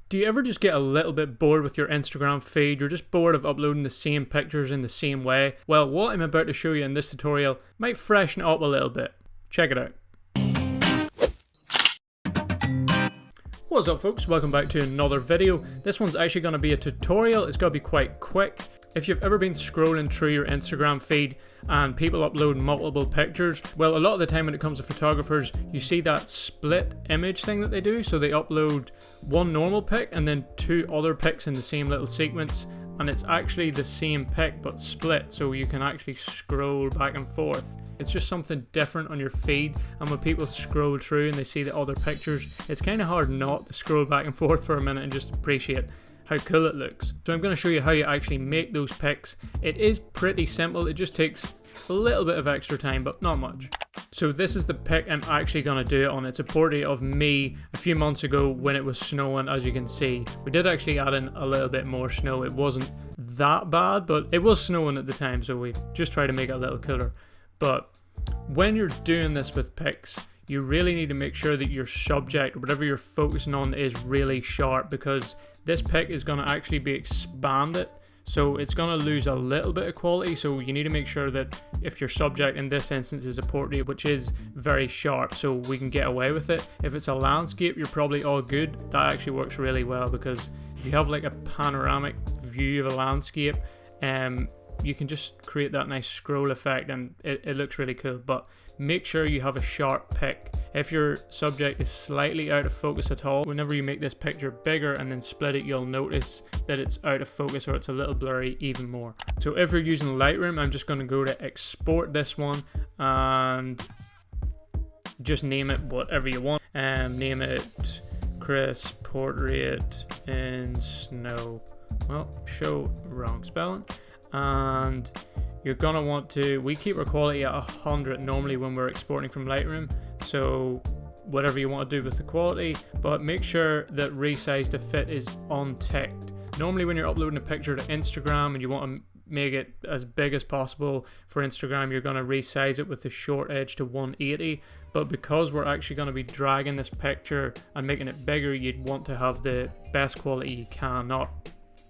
Do you ever just get a little bit bored with your Instagram feed? You're just bored of uploading the same pictures in the same way? Well, what I'm about to show you in this tutorial might freshen it up a little bit. Check it out. What's up folks, welcome back to another video. This one's actually going to be a tutorial. It's going to be quite quick. If you've ever been scrolling through your Instagram feed and people upload multiple pictures, well, a lot of the time when it comes to photographers, you see that split image thing that they do. So they upload one normal pic and then two other pics in the same little sequence, and it's actually the same pic but split, so you can actually scroll back and forth. It's just something different on your feed, and when people scroll through and they see the other pictures, it's kind of hard not to scroll back and forth for a minute and just appreciate how cool it looks. So I'm going to show you how you actually make those pics. It is pretty simple, it just takes a little bit of extra time, but not much. So this is the pic I'm actually going to do it on. It's a portrait of me a few months ago when it was snowing, as you can see. We did actually add in a little bit more snow. It wasn't that bad, but it was snowing at the time, so we just try to make it a little cooler. But when you're doing this with pics, you really need to make sure that your subject, or whatever you're focusing on, is really sharp, because this pic is going to actually be expanded, so it's going to lose a little bit of quality. So you need to make sure that if your subject in this instance is a portrait, which is very sharp, so we can get away with it. If it's a landscape, you're probably all good. That actually works really well, because if you have like a panoramic view of a landscape, you can just create that nice scroll effect and it looks really cool. But make sure you have a sharp pic. If your subject is slightly out of focus at all, whenever you make this picture bigger and then split it, you'll notice that it's out of focus or it's a little blurry even more. So if you're using Lightroom, I'm just going to go to export this one and just name it whatever you want. Name it Chris Portrait in Snow. Well, show wrong spelling. And you're gonna want to, we keep our quality at 100 normally when we're exporting from Lightroom, so whatever you want to do with the quality, but make sure that resize to fit is unticked. Normally when you're uploading a picture to Instagram and you want to make it as big as possible for Instagram, you're going to resize it with the short edge to 180, but because we're actually going to be dragging this picture and making it bigger, you'd want to have the best quality you can. Not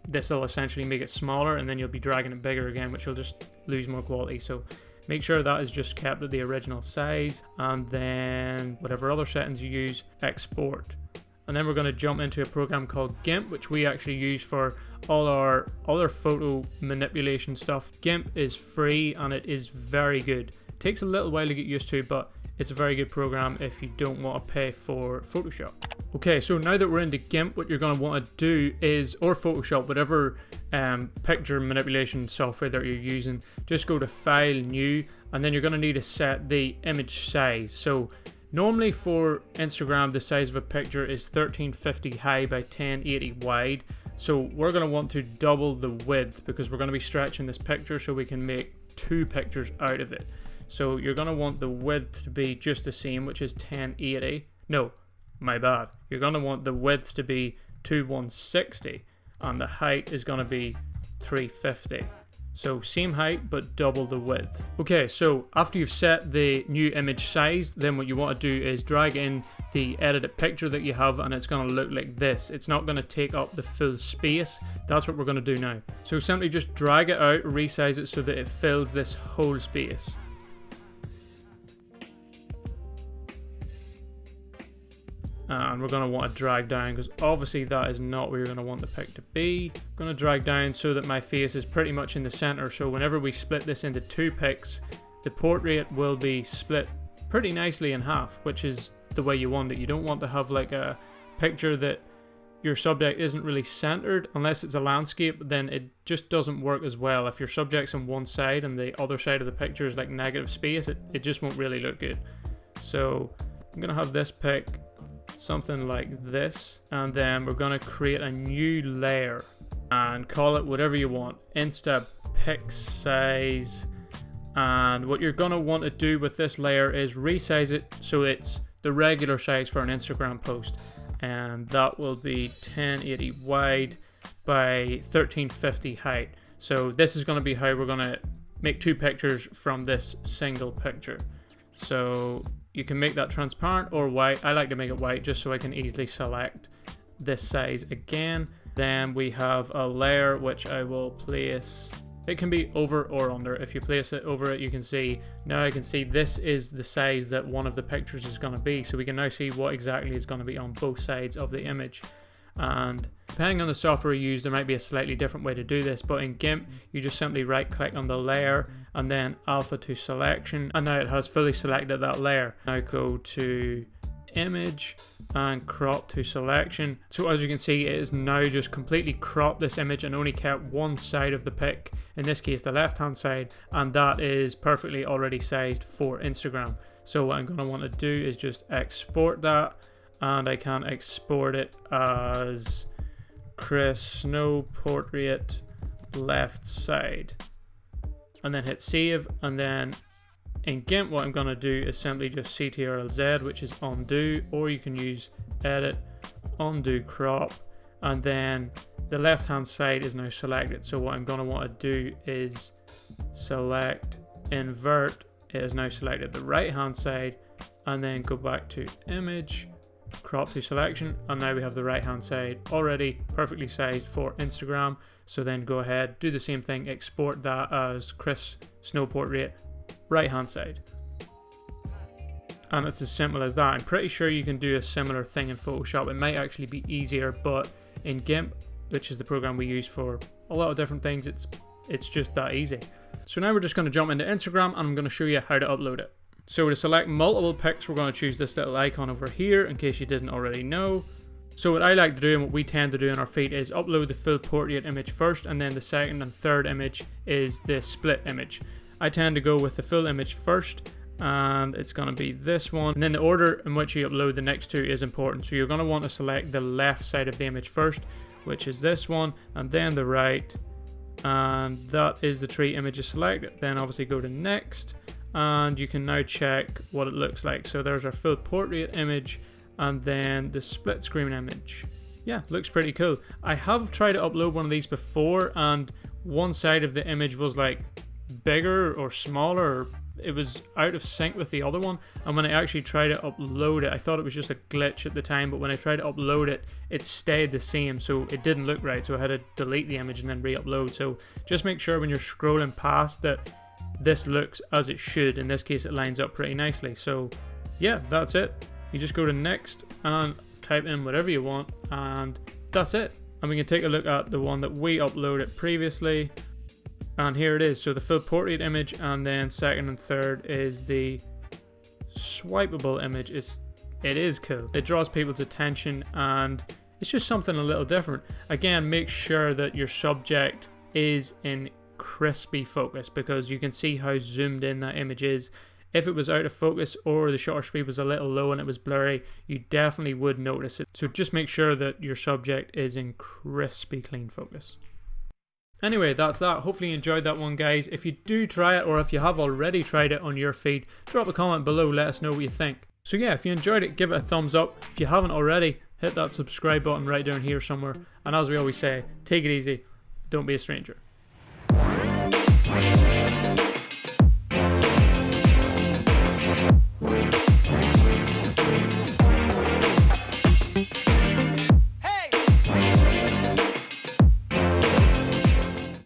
this will essentially make it smaller and then you'll be dragging it bigger again, which will just lose more quality. So make sure that is just kept at the original size, and then whatever other settings you use, export. And then we're going to jump into a program called GIMP, which we actually use for all our other photo manipulation stuff. GIMP is free and it is very good. It takes a little while to get used to, but it's a very good program if you don't want to pay for Photoshop. Okay, so now that we're into GIMP, what you're going to want to do is, or Photoshop, whatever picture manipulation software that you're using, just go to File, New, and then you're going to need to set the image size. So normally for Instagram, the size of a picture is 1350 high by 1080 wide. So we're going to want to double the width, because we're going to be stretching this picture so we can make two pictures out of it. So you're going to want the width to be just the same, which is 1080. No, my bad. You're going to want the width to be 2160 and the height is going to be 350. So same height but double the width. Okay, so after you've set the new image size, then what you want to do is drag in the edited picture that you have, and it's going to look like this. It's not going to take up the full space. That's what we're going to do now. So simply just drag it out, resize it so that it fills this whole space. And we're going to want to drag down, because obviously that is not where you're going to want the pic to be. I'm going to drag down so that my face is pretty much in the center, so whenever we split this into two pics, the portrait will be split pretty nicely in half, which is the way you want it. You don't want to have like a picture that your subject isn't really centered. Unless it's a landscape, then it just doesn't work as well. If your subject's on one side and the other side of the picture is like negative space, it just won't really look good. So I'm going to have this pic something like this, and then we're going to create a new layer and call it whatever you want, Insta Pic Size. And what you're going to want to do with this layer is resize it so it's the regular size for an Instagram post, and that will be 1080 wide by 1350 height. So this is going to be how we're going to make two pictures from this single picture. So you can make that transparent or white. I like to make it white just so I can easily select this size again. Then we have a layer which I will place. It can be over or under. If you place it over it, you can see, now I can see this is the size that one of the pictures is going to be. So we can now see what exactly is going to be on both sides of the image. And depending on the software you use, there might be a slightly different way to do this, but in GIMP you just simply right click on the layer and then alpha to selection, and now it has fully selected that layer. Now go to image and crop to selection. So as you can see, it is now just completely cropped this image and only kept one side of the pic, in this case the left hand side, and that is perfectly already sized for Instagram. So what I'm going to want to do is just export that, and I can export it as Chris Snow Portrait left side, and then hit save. And then in GIMP what I'm going to do is simply just CTRL-Z, which is undo, or you can use edit, undo crop, and then the left hand side is now selected. So what I'm going to want to do is select invert, it is now selected the right hand side, and then go back to image, crop to selection, and now we have the right hand side already perfectly sized for Instagram. So then go ahead, do the same thing, export that as Chris Snow Portrait right hand side, and it's as simple as that. I'm pretty sure you can do a similar thing in Photoshop. It might actually be easier, but in GIMP, which is the program we use for a lot of different things, it's just that easy. So now we're just going to jump into Instagram and I'm going to show you how to upload it. So to select multiple pics, we're going to choose this little icon over here, in case you didn't already know. So what I like to do and what we tend to do in our feed is upload the full portrait image first, and then the second and third image is the split image. I tend to go with the full image first, and it's going to be this one. And then the order in which you upload the next two is important. So you're going to want to select the left side of the image first, which is this one, and then the right, and that is the three images selected. Then obviously go to next, and you can now check what it looks like. So there's our full portrait image, and then the split screen image. Yeah, looks pretty cool. I have tried to upload one of these before, and one side of the image was like bigger or smaller. It was out of sync with the other one, and when I actually tried to upload it, I thought it was just a glitch at the time, but when I tried to upload it, it stayed the same, so it didn't look right. So I had to delete the image and then re-upload. So just make sure when you're scrolling past that this looks as it should. In this case, it lines up pretty nicely. So yeah, that's it. You just go to next and type in whatever you want, and that's it. And we can take a look at the one that we uploaded previously, and here it is. So the full portrait image, and then second and third is the swipeable image. It is cool. It draws people's attention, and it's just something a little different. Again, make sure that your subject is in crispy focus, because you can see how zoomed in that image is. If it was out of focus or the shutter speed was a little low and it was blurry, you definitely would notice it. So just make sure that your subject is in crispy clean focus. Anyway, that's that. Hopefully you enjoyed that one, guys. If you do try it, or if you have already tried it on your feed, drop a comment below, let us know what you think. So yeah, if you enjoyed it, give it a thumbs up. If you haven't already, hit that subscribe button right down here somewhere. And as we always say, take it easy, don't be a stranger.